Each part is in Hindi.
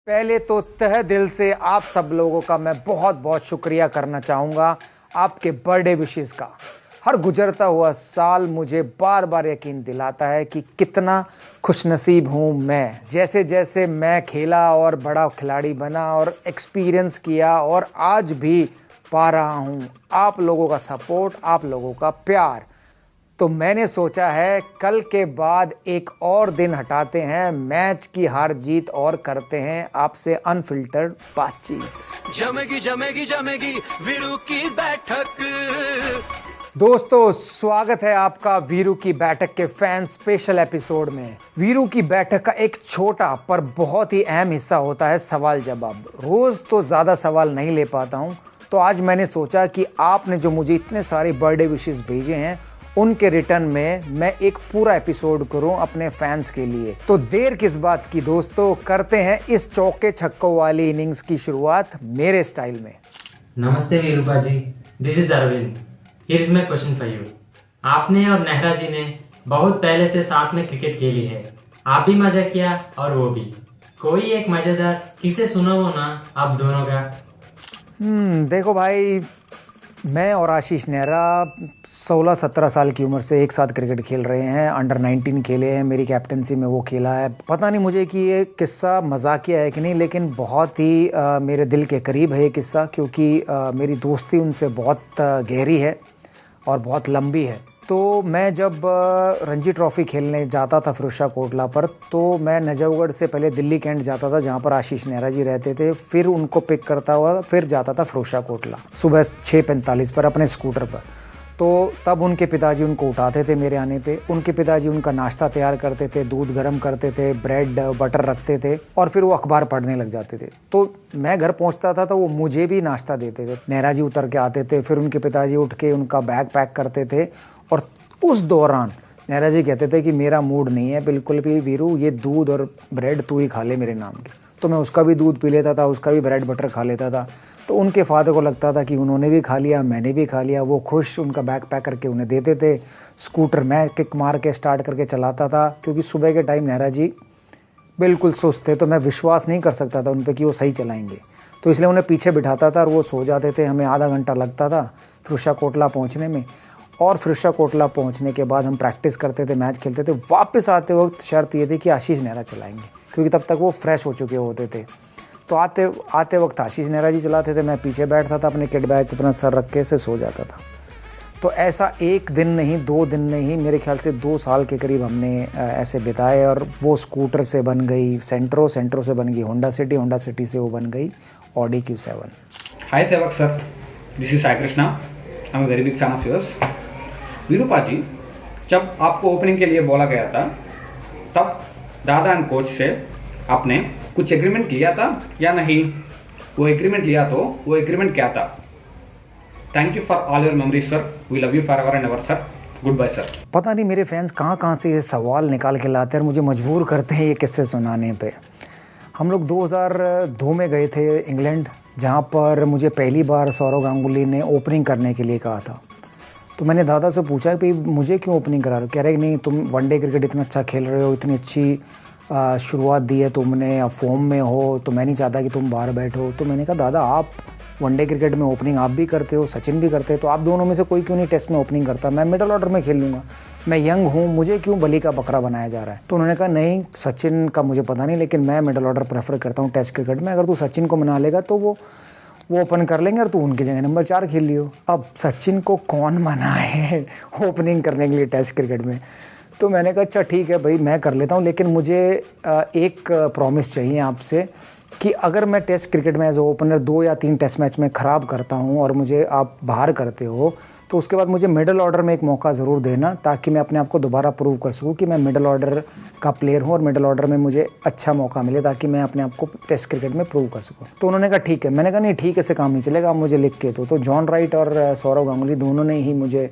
पहले तो तहे दिल से आप सब लोगों का मैं बहुत बहुत शुक्रिया करना चाहूँगा आपके बर्थडे विशेस का। हर गुजरता हुआ साल मुझे बार बार यकीन दिलाता है कि कितना खुशनसीब हूँ मैं। जैसे जैसे मैं खेला और बड़ा खिलाड़ी बना और एक्सपीरियंस किया और आज भी पा रहा हूँ आप लोगों का सपोर्ट, आप लोगों का प्यार। तो मैंने सोचा है कल के बाद एक और दिन हटाते हैं मैच की हार जीत और करते हैं आपसे अनफिल्टर्ड बातचीत। जमेगी जमेगी जमेगी वीरू की बैठक। दोस्तों स्वागत है आपका वीरू की बैठक के फैन स्पेशल एपिसोड में। वीरू की बैठक का एक छोटा पर बहुत ही अहम हिस्सा होता है सवाल जवाब। रोज तो ज्यादा सवाल नहीं ले पाता हूं, तो आज मैंने सोचा कि आपने जो मुझे इतने सारे बर्थडे विशेस भेजे हैं उनके रिटर्न में मैं एक पूरा एपिसोड करूं अपने फैंस के लिए। तो देर किस बात की दोस्तों, करते हैं इस चौके छक्कों वाली इनिंग्स की शुरुआत मेरे स्टाइल में। नमस्ते Virupa ji, this is Arvind. Here is my question for you. आपने और नेहरा जी ने बहुत पहले से साथ में क्रिकेट खेली है, आप भी मजा किया और वो भी। कोई एक मजेदार किसे सुनाओ ना आप दोनों का। देखो भाई, मैं और आशीष नेहरा 16-17 साल की उम्र से एक साथ क्रिकेट खेल रहे हैं। अंडर 19 खेले हैं, मेरी कैप्टनसी में वो खेला है। पता नहीं मुझे कि ये किस्सा मजाकिया है कि नहीं, लेकिन बहुत ही मेरे दिल के करीब है ये किस्सा, क्योंकि मेरी दोस्ती उनसे बहुत गहरी है और बहुत लंबी है। तो मैं जब रणजी ट्रॉफी खेलने जाता था फिरोजशाह कोटला पर, तो मैं नजफगढ़ से पहले दिल्ली कैंट जाता था जहाँ पर आशीष नेहरा जी रहते थे, फिर उनको पिक करता हुआ फिर जाता था फिरोजशाह कोटला सुबह 6:45 पर अपने स्कूटर पर। तो तब उनके पिताजी उनको उठाते थे मेरे आने पे। उनके पिताजी उनका नाश्ता तैयार करते थे, दूध गर्म करते थे, ब्रेड बटर रखते थे और फिर वो अखबार पढ़ने लग जाते थे। तो मैं घर पहुंचता था तो वो मुझे भी नाश्ता देते थे। नेहरा जी उतर के आते थे, फिर उनके पिताजी उठ के उनका बैग पैक करते थे और उस दौरान नेहरा जी कहते थे कि मेरा मूड नहीं है बिल्कुल भी वीरू, ये दूध और ब्रेड तू ही खा ले मेरे नाम के। तो मैं उसका भी दूध पी लेता था, उसका भी ब्रेड बटर खा लेता था। तो उनके फादर को लगता था कि उन्होंने भी खा लिया, मैंने भी खा लिया। वो खुश, उनका बैग पैक करके उन्हें देते थे। स्कूटर मैं किक मार के स्टार्ट करके चलाता था, क्योंकि सुबह के टाइम नेहरा जी बिल्कुल सुस्त थे, तो मैं विश्वास नहीं कर सकता था उन पर कि वो सही चलाएंगे। तो इसलिए उन्हें पीछे बिठाता था और वो सो जाते थे। हमें आधा घंटा लगता था फिरोजशाह कोटला पहुँचने में, और फिरोजशाह कोटला पहुंचने के बाद हम प्रैक्टिस करते थे, मैच खेलते थे। वापस आते वक्त शर्त ये थी कि आशीष नेहरा चलाएंगे, क्योंकि तब तक वो फ्रेश हो चुके होते थे। तो आते वक्त आशीष नेहरा जी चलाते थे, मैं पीछे बैठता था अपने किट बैग अपना सर रख के से सो जाता था। तो ऐसा एक दिन नहीं, 2 दिन नहीं, मेरे ख्याल से 2 साल के करीब हमने ऐसे बिताए। और वो स्कूटर से बन गई सेंट्रो, सेंट्रो से बन गई होंडा सिटी, होंडा सिटी से वो बन गई Audi Q7। Hi Sevak sir, this is Sai Krishna, I am very big fan of yours. Virupa ji, जब आपको ओपनिंग के लिए बोला गया था तब दादा एंड कोच से आपने कुछ एग्रीमेंट लिया था या नहीं? वो एग्रीमेंट लिया तो वो एग्रीमेंट क्या था? Thank you for all your memories sir, we love you forever and ever sir, goodbye sir. पता नहीं मेरे फैंस कहाँ से ये सवाल निकाल के लाते हैं और मुझे मजबूर करते हैं ये किस्से सुनाने पे। हम लोग 2002 में गए थे इंग्लैंड, जहाँ पर मुझे पहली बार सौरव गांगुली ने ओपनिंग करने के लिए कहा था। तो मैंने दादा से पूछा कि मुझे क्यों ओपनिंग करा रहे हो? कह रहे नहीं, तुम वनडे क्रिकेट इतना अच्छा खेल रहे हो, इतनी अच्छी शुरुआत दी है तुमने, फॉर्म में हो, तो मैं नहीं चाहता कि तुम बाहर बैठो। तो मैंने कहा दादा, आप वनडे क्रिकेट में ओपनिंग आप भी करते हो, सचिन भी करते हैं, तो आप दोनों में से कोई क्यों नहीं टेस्ट में ओपनिंग करता? मैं मिडल ऑर्डर में खेल लूँगा, मैं यंग हूँ, मुझे क्यों बलि का बकरा बनाया जा रहा है? तो उन्होंने कहा नहीं, सचिन का मुझे पता नहीं, लेकिन मैं मिडल ऑर्डर प्रेफर करता हूँ टेस्ट क्रिकेट में। अगर तू सचिन को मना लेगा तो वो ओपन कर लेंगे और तू उनकी जगह नंबर 4 खेल लियो। अब सचिन को कौन मनाए ओपनिंग करने के लिए टेस्ट क्रिकेट में? तो मैंने कहा अच्छा ठीक है भाई, मैं कर लेता हूँ, लेकिन मुझे एक प्रॉमिस चाहिए आपसे कि अगर मैं टेस्ट क्रिकेट में एज ओपनर 2 या 3 टेस्ट मैच में ख़राब करता हूँ और मुझे आप बाहर करते हो, तो उसके बाद मुझे मिडल ऑर्डर में एक मौका ज़रूर देना, ताकि मैं अपने आप को दोबारा प्रूव कर सकूँ कि मैं मिडल ऑर्डर का प्लेयर हूँ और मिडल ऑर्डर में मुझे अच्छा मौका मिले, ताकि मैं अपने आप को टेस्ट क्रिकेट में प्रूव कर सकूँ। तो उन्होंने कहा ठीक है। मैंने कहा नहीं ठीक है, से काम नहीं चलेगा, आप मुझे लिख के दो। तो जॉन राइट और सौरव गांगुली दोनों ने ही मुझे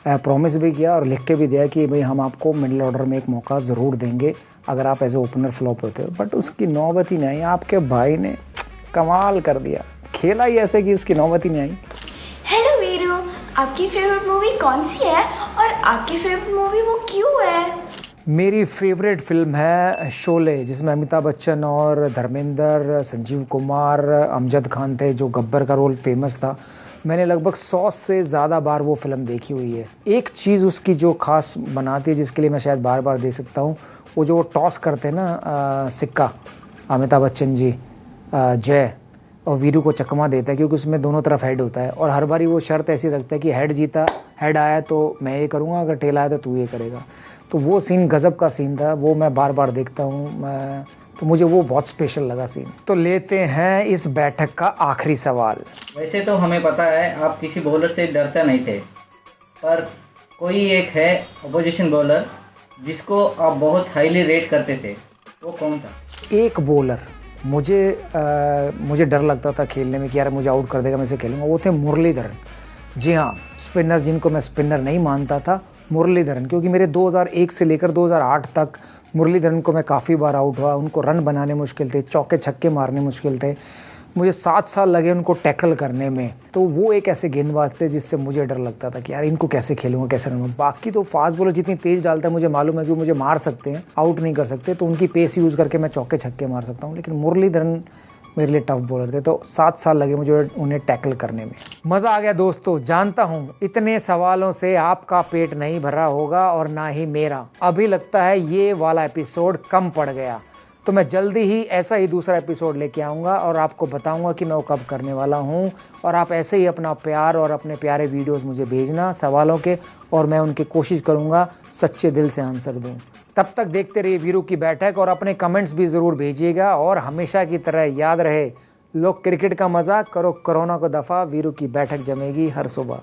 प्रॉमिस भी किया और लिख के भी दिया कि भाई हम आपको मिडल ऑर्डर में एक मौका ज़रूर देंगे अगर आप एज ए ओपनर फ्लॉप होते हो। बट उसकी नौबत ही नहीं आई। आपके भाई ने कमाल कर दिया, खेला ही ऐसे कि उसकी नौबत ही नहीं आई। हेलो वीरू, आपकी फेवरेट मूवी कौन सी है और आपकी फेवरेट मूवी वो क्यों है? मेरी फेवरेट फिल्म है शोले, जिसमें अमिताभ बच्चन और धर्मेंद्र, संजीव कुमार, अमजद खान थे, जो गब्बर का रोल फेमस था। मैंने लगभग 100 से ज़्यादा बार वो फिल्म देखी हुई है। एक चीज़ उसकी जो खास बनाती है, जिसके लिए मैं शायद बार बार देख सकता हूँ, वो जो टॉस करते हैं ना सिक्का, अमिताभ बच्चन जी जय और वीरू को चकमा देता है, क्योंकि उसमें दोनों तरफ हेड होता है और हर बारी वो शर्त ऐसी रखता है कि हेड जीता, हेड आया तो मैं ये करूँगा, अगर टेल आया तो तू ये करेगा। तो वो सीन गज़ब का सीन था, वो मैं बार बार देखता हूँ, तो मुझे वो बहुत स्पेशल लगा सीन। तो लेते हैं इस बैठक का आखिरी सवाल। वैसे तो हमें पता है आप किसी बॉलर से डरते नहीं थे, पर कोई एक है अपोजिशन बॉलर जिसको आप बहुत हाईली रेट करते थे, वो कौन था? एक बॉलर मुझे डर लगता था खेलने में कि यार मुझे आउट कर देगा, मैं इसे खेलूंगा, वो थे मुरलीधरन। जी हाँ, स्पिनर जिनको मैं स्पिनर नहीं मानता था, मुरलीधरन, क्योंकि मेरे 2001 से लेकर 2008 तक मुरलीधरन को मैं काफ़ी बार आउट हुआ। उनको रन बनाने मुश्किल थे, चौके छक्के मारने मुश्किल थे, मुझे 7 साल लगे उनको टैकल करने में। तो वो एक ऐसे गेंदबाज थे जिससे मुझे डर लगता था कि यार इनको कैसे खेलूंगा, कैसे रन। बाकी तो फास्ट बॉलर जितनी तेज़ डालता है मुझे मालूम है कि वो मुझे मार सकते हैं, आउट नहीं कर सकते, तो उनकी पेस यूज़ करके मैं चौके छक्के मार सकता हूँ। लेकिन मुरलीधरन मेरे लिए टफ बॉलर थे, तो 7 साल लगे मुझे उन्हें टैकल करने में। मज़ा आ गया दोस्तों। जानता हूँ इतने सवालों से आपका पेट नहीं भरा होगा और ना ही मेरा। अभी लगता है ये वाला एपिसोड कम पड़ गया, तो मैं जल्दी ही ऐसा ही दूसरा एपिसोड लेके आऊँगा और आपको बताऊँगा कि मैं वो कब करने वाला हूँ। और आप ऐसे ही अपना प्यार और अपने प्यारे वीडियोस मुझे भेजना सवालों के, और मैं उनकी कोशिश करूँगा सच्चे दिल से आंसर दूँ। तब तक देखते रहिए वीरू की बैठक और अपने कमेंट्स भी ज़रूर भेजिएगा। और हमेशा की तरह याद रहे, लोग क्रिकेट का मजाक करो, कोरोना को दफ़ा, वीरू की बैठक जमेगी हर सुबह।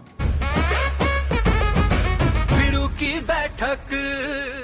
वीरू की बैठक।